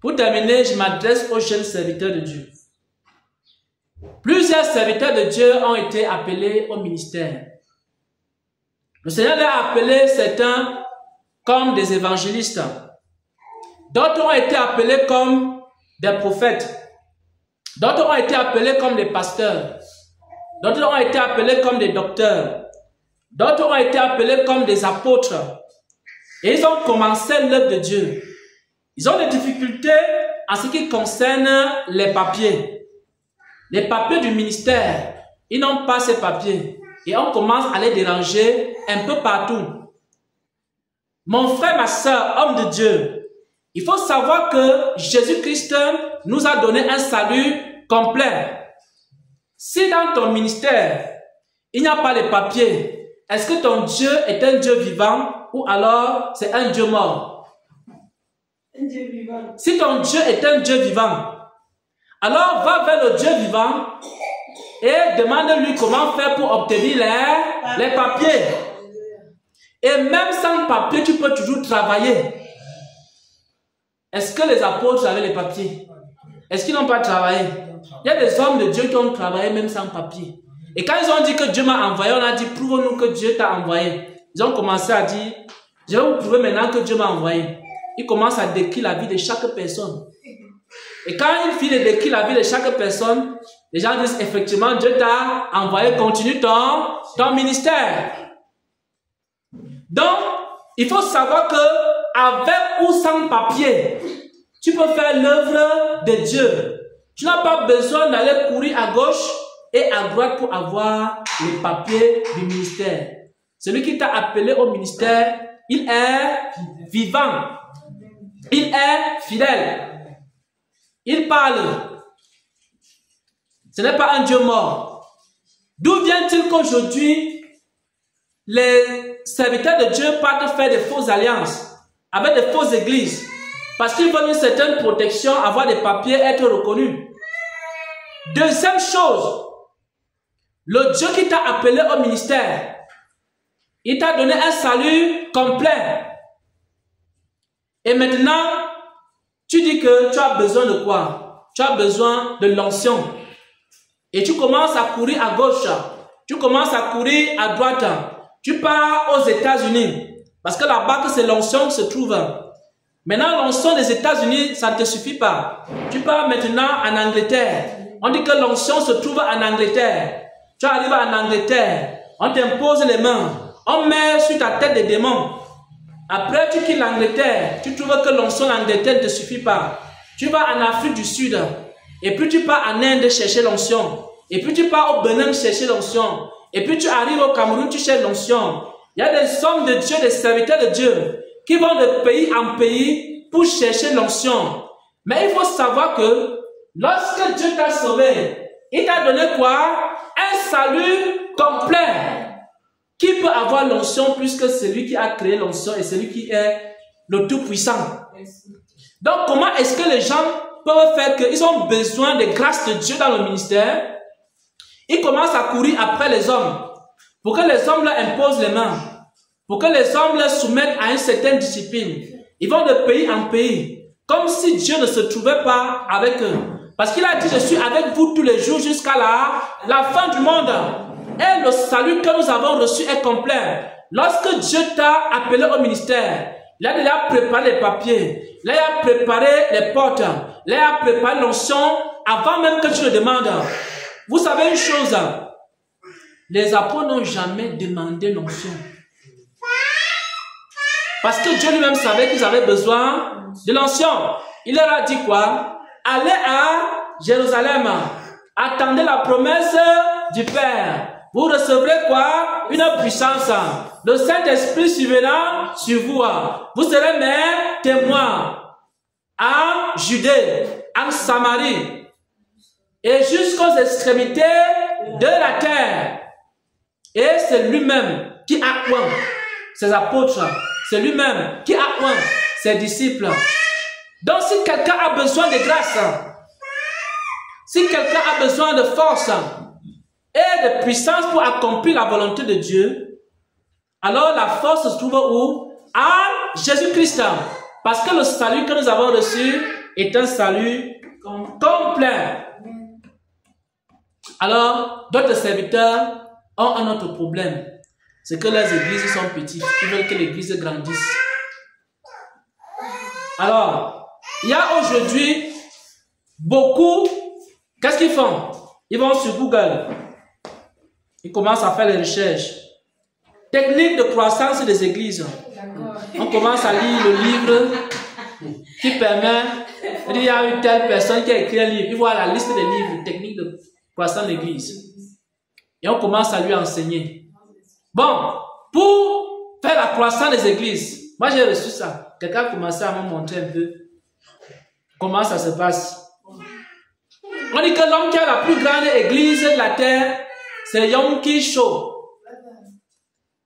Pour terminer, je m'adresse aux jeunes serviteurs de Dieu. Plusieurs serviteurs de Dieu ont été appelés au ministère. Le Seigneur a appelé certains comme des évangélistes. D'autres ont été appelés comme des prophètes. D'autres ont été appelés comme des pasteurs. D'autres ont été appelés comme des docteurs. D'autres ont été appelés comme des apôtres. Et ils ont commencé l'œuvre de Dieu. Ils ont des difficultés en ce qui concerne les papiers. Les papiers du ministère. Ils n'ont pas ces papiers. Et on commence à les déranger un peu partout. Mon frère, ma soeur, homme de Dieu, il faut savoir que Jésus-Christ nous a donné un salut complet. Si dans ton ministère, il n'y a pas les papiers, est-ce que ton Dieu est un Dieu vivant ou alors c'est un Dieu mort? Un Dieu vivant. Si ton Dieu est un Dieu vivant, alors va vers le Dieu vivant et demande-lui comment faire pour obtenir les papiers. Et même sans papier, tu peux toujours travailler. Est-ce que les apôtres avaient les papiers? Est-ce qu'ils n'ont pas travaillé? Il y a des hommes de Dieu qui ont travaillé même sans papier. Et quand ils ont dit que Dieu m'a envoyé, on a dit, prouve-nous que Dieu t'a envoyé. Ils ont commencé à dire, je vais vous prouver maintenant que Dieu m'a envoyé. Ils commencent à décrire la vie de chaque personne. Et quand ils finissent de décrire la vie de chaque personne, les gens disent, effectivement, Dieu t'a envoyé, continue ton ministère. Donc, il faut savoir que avec ou sans papier, tu peux faire l'œuvre de Dieu. Tu n'as pas besoin d'aller courir à gauche et à droite pour avoir les papiers du ministère. Celui qui t'a appelé au ministère, il est vivant. Il est fidèle. Il parle. Ce n'est pas un Dieu mort. D'où vient-il qu'aujourd'hui, les serviteurs de Dieu partent faire des fausses alliances avec des fausses églises? Parce qu'ils veulent une certaine protection, avoir des papiers, être reconnus. Deuxième chose, le Dieu qui t'a appelé au ministère, il t'a donné un salut complet. Et maintenant, tu dis que tu as besoin de quoi? Tu as besoin de l'onction. Et tu commences à courir à gauche, tu commences à courir à droite. Tu pars aux États-Unis, parce que là-bas que c'est l'onction qui se trouve. Maintenant, l'onction des États-Unis, ça ne te suffit pas. Tu pars maintenant en Angleterre. On dit que l'onction se trouve en Angleterre. Tu arrives en Angleterre, on t'impose les mains, on met sur ta tête des démons. Après, tu quittes l'Angleterre, tu trouves que l'onction en Angleterre ne te suffit pas. Tu vas en Afrique du Sud, et puis tu pars en Inde chercher l'onction. Et puis tu pars au Bénin chercher l'onction. Et puis tu arrives au Cameroun, tu cherches l'onction. Il y a des hommes de Dieu, des serviteurs de Dieu, qui vont de pays en pays pour chercher l'onction. Mais il faut savoir que lorsque Dieu t'a sauvé, il t'a donné quoi? Un salut complet. Qui peut avoir l'onction plus que celui qui a créé l'onction et celui qui est le Tout-Puissant? Donc comment est-ce que les gens peuvent faire qu'ils ont besoin des grâces de Dieu dans le ministère? Ils commencent à courir après les hommes pour que les hommes leur imposent les mains, pour que les hommes leur soumettent à une certaine discipline. Ils vont de pays en pays, comme si Dieu ne se trouvait pas avec eux. Parce qu'il a dit, je suis avec vous tous les jours jusqu'à la fin du monde. Et le salut que nous avons reçu est complet. Lorsque Dieu t'a appelé au ministère, il a déjà préparé les papiers, il a préparé les portes, il a préparé l'onction avant même que tu le demandes. Vous savez une chose, les apôtres n'ont jamais demandé l'onction. Parce que Dieu lui-même savait qu'ils avaient besoin de l'onction. Il leur a dit quoi? Allez à Jérusalem, attendez la promesse du Père. Vous recevrez quoi? Une puissance. Le Saint-Esprit surviendra sur vous. Vous serez mes témoins en Judée, en Samarie et jusqu'aux extrémités de la terre. Et c'est lui-même qui a oint ses apôtres. C'est lui-même qui a oint ses disciples. Donc si quelqu'un a besoin de grâce, si quelqu'un a besoin de force et de puissance pour accomplir la volonté de Dieu, alors la force se trouve où? En Jésus-Christ. Parce que le salut que nous avons reçu est un salut complet. Alors, d'autres serviteurs ont un autre problème. C'est que les églises sont petites. Ils veulent que l'église grandisse. Alors, il y a aujourd'hui beaucoup. Qu'est-ce qu'ils font? Ils vont sur Google. Ils commencent à faire les recherches. Technique de croissance des églises. On commence à lire le livre qui permet. Il y a une telle personne qui a écrit un livre. Il voit la liste des livres, techniques de croissance de l'église. Et on commence à lui enseigner. Bon, pour faire la croissance des églises, moi j'ai reçu ça. Quelqu'un a commencé à me montrer un peu comment ça se passe. On dit que l'homme qui a la plus grande église de la terre, c'est Yom Kippur.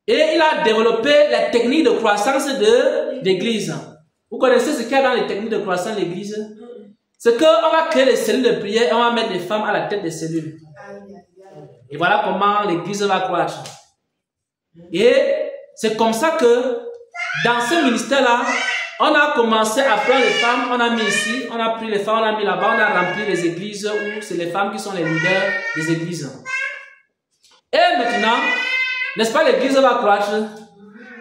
Et il a développé les techniques de croissance de l'église. Vous connaissez ce qu'il y a dans les techniques de croissance de l'église? C'est qu'on va créer des cellules de prière et on va mettre les femmes à la tête des cellules. Et voilà comment l'église va croître. Et c'est comme ça que dans ce ministère-là, on a commencé à prendre les femmes, on a mis ici, on a pris les femmes, on a mis là-bas, on a rempli les églises où c'est les femmes qui sont les leaders des églises. Et maintenant, n'est-ce pas, l'église va croître.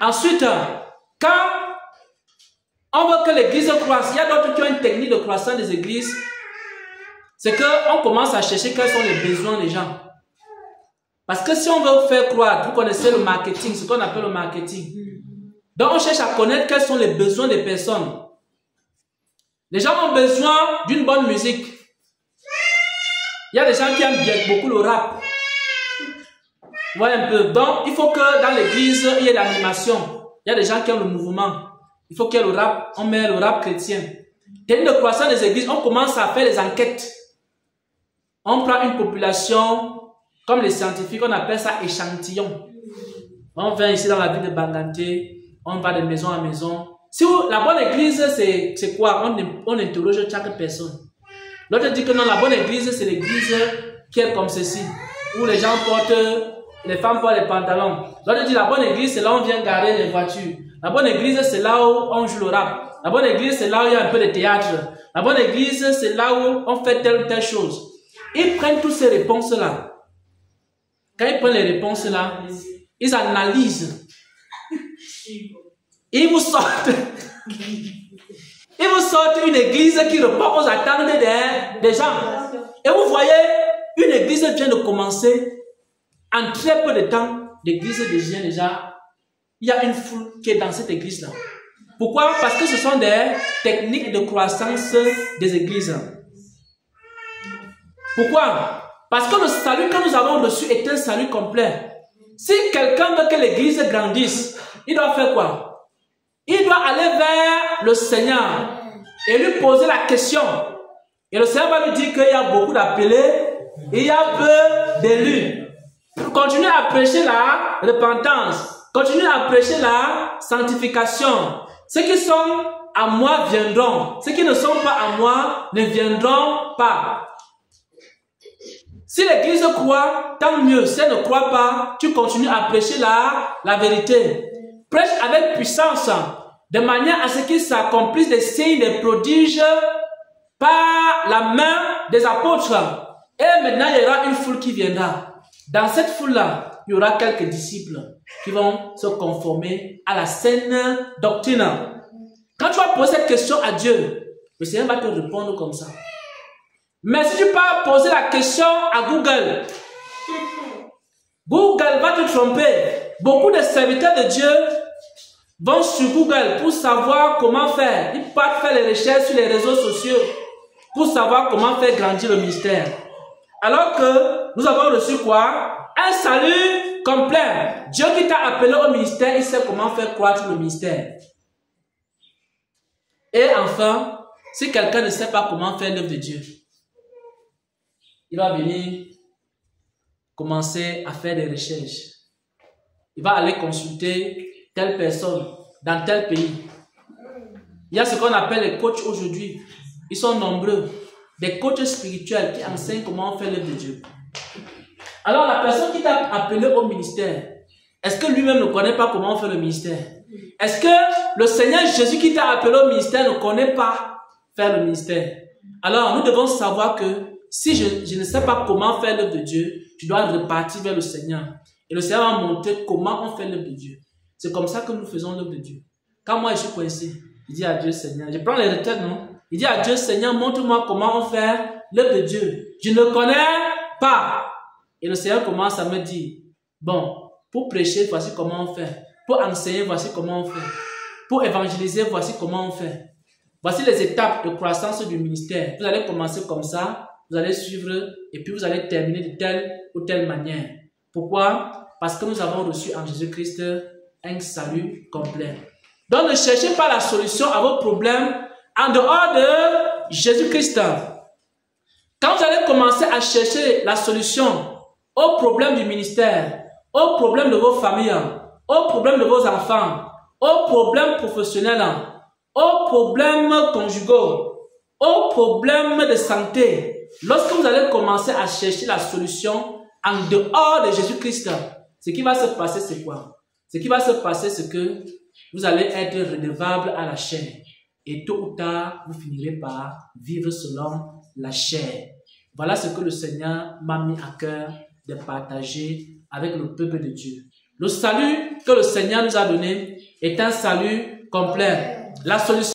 Ensuite, quand on veut que l'église croisse, il y a d'autres qui ont une technique de croissance des églises, c'est qu'on commence à chercher quels sont les besoins des gens. Parce que si on veut faire croître, vous connaissez le marketing, ce qu'on appelle le marketing. Donc on cherche à connaître quels sont les besoins des personnes. Les gens ont besoin d'une bonne musique. Il y a des gens qui aiment bien beaucoup le rap. Voilà un peu. Donc il faut que dans l'église, il y ait l'animation. Il y a des gens qui aiment le mouvement. Il faut qu'il y ait le rap. On met le rap chrétien. Technique de croissance des églises, on commence à faire des enquêtes. On prend une population, comme les scientifiques, on appelle ça échantillon. On vient ici dans la ville de Banganté. On va de maison à maison. Si la bonne église, c'est quoi? On interroge chaque personne. L'autre dit que non, la bonne église, c'est l'église qui est comme ceci. Où les gens portent, les femmes portent les pantalons. L'autre dit la bonne église, c'est là où on vient garer les voitures. La bonne église, c'est là où on joue le rap. La bonne église, c'est là où il y a un peu de théâtre. La bonne église, c'est là où on fait telle ou telle chose. Ils prennent toutes ces réponses-là. Quand ils prennent les réponses-là, ils analysent. Ils vous sortent une église qui répond aux attentes des gens. Et vous voyez, une église vient de commencer. En très peu de temps, l'église devient déjà, il y a une foule qui est dans cette église-là. Pourquoi? Parce que ce sont des techniques de croissance des églises. Pourquoi? Parce que le salut que nous avons reçu est un salut complet. Si quelqu'un veut que l'église grandisse, il doit faire quoi? Il doit aller vers le Seigneur et lui poser la question. Et le Seigneur va lui dire qu'il y a beaucoup d'appelés et il y a peu d'élus. Continuez à prêcher la repentance. Continuez à prêcher la sanctification. Ceux qui sont à moi viendront. Ceux qui ne sont pas à moi ne viendront pas. Si l'église croit, tant mieux. Si elle ne croit pas, tu continues à prêcher la vérité. Prêche avec puissance, de manière à ce qu'il s'accomplisse des signes, des prodiges par la main des apôtres. Et maintenant, il y aura une foule qui viendra. Dans cette foule-là, il y aura quelques disciples qui vont se conformer à la saine doctrine. Quand tu vas poser cette question à Dieu, le Seigneur va te répondre comme ça. Mais si tu pars poser la question à Google, Google va te tromper. Beaucoup de serviteurs de Dieu vont sur Google pour savoir comment faire. Ils partent faire les recherches sur les réseaux sociaux pour savoir comment faire grandir le ministère. Alors que nous avons reçu quoi? Un salut complet. Dieu qui t'a appelé au ministère, il sait comment faire croître le ministère. Et enfin, si quelqu'un ne sait pas comment faire l'œuvre de Dieu, il va venir commencer à faire des recherches. Il va aller consulter telle personne dans tel pays. Il y a ce qu'on appelle les coachs aujourd'hui. Ils sont nombreux. Des coachs spirituels qui enseignent comment faire l'œuvre de Dieu. Alors la personne qui t'a appelé au ministère, est-ce que lui-même ne connaît pas comment faire le ministère? Est-ce que le Seigneur Jésus qui t'a appelé au ministère ne connaît pas faire le ministère. Alors, nous devons savoir que si je ne sais pas comment faire l'œuvre de Dieu, je dois repartir vers le Seigneur. Et le Seigneur va montrer comment on fait l'œuvre de Dieu. C'est comme ça que nous faisons l'œuvre de Dieu. Quand moi je suis coincé, je dis à Dieu, Seigneur, je prends les retraites, non? Je dis à Dieu, Seigneur, montre-moi comment on fait l'œuvre de Dieu. Je ne connais pas. Et le Seigneur commence à me dire, bon, pour prêcher, voici comment on fait. Pour enseigner, voici comment on fait. Pour évangéliser, voici comment on fait. Voici les étapes de croissance du ministère. Vous allez commencer comme ça, vous allez suivre et puis vous allez terminer de telle ou telle manière. Pourquoi? Parce que nous avons reçu en Jésus-Christ un salut complet. Donc ne cherchez pas la solution à vos problèmes en dehors de Jésus-Christ. Quand vous allez commencer à chercher la solution aux problèmes du ministère, aux problèmes de vos familles, aux problèmes de vos enfants, aux problèmes professionnels, aux problèmes conjugaux, aux problèmes de santé, lorsque vous allez commencer à chercher la solution en dehors de Jésus-Christ, ce qui va se passer, c'est quoi? Ce qui va se passer, c'est que vous allez être redevable à la chair. Et tôt ou tard, vous finirez par vivre selon la chair. Voilà ce que le Seigneur m'a mis à cœur de partager avec le peuple de Dieu. Le salut que le Seigneur nous a donné est un salut complet. La solution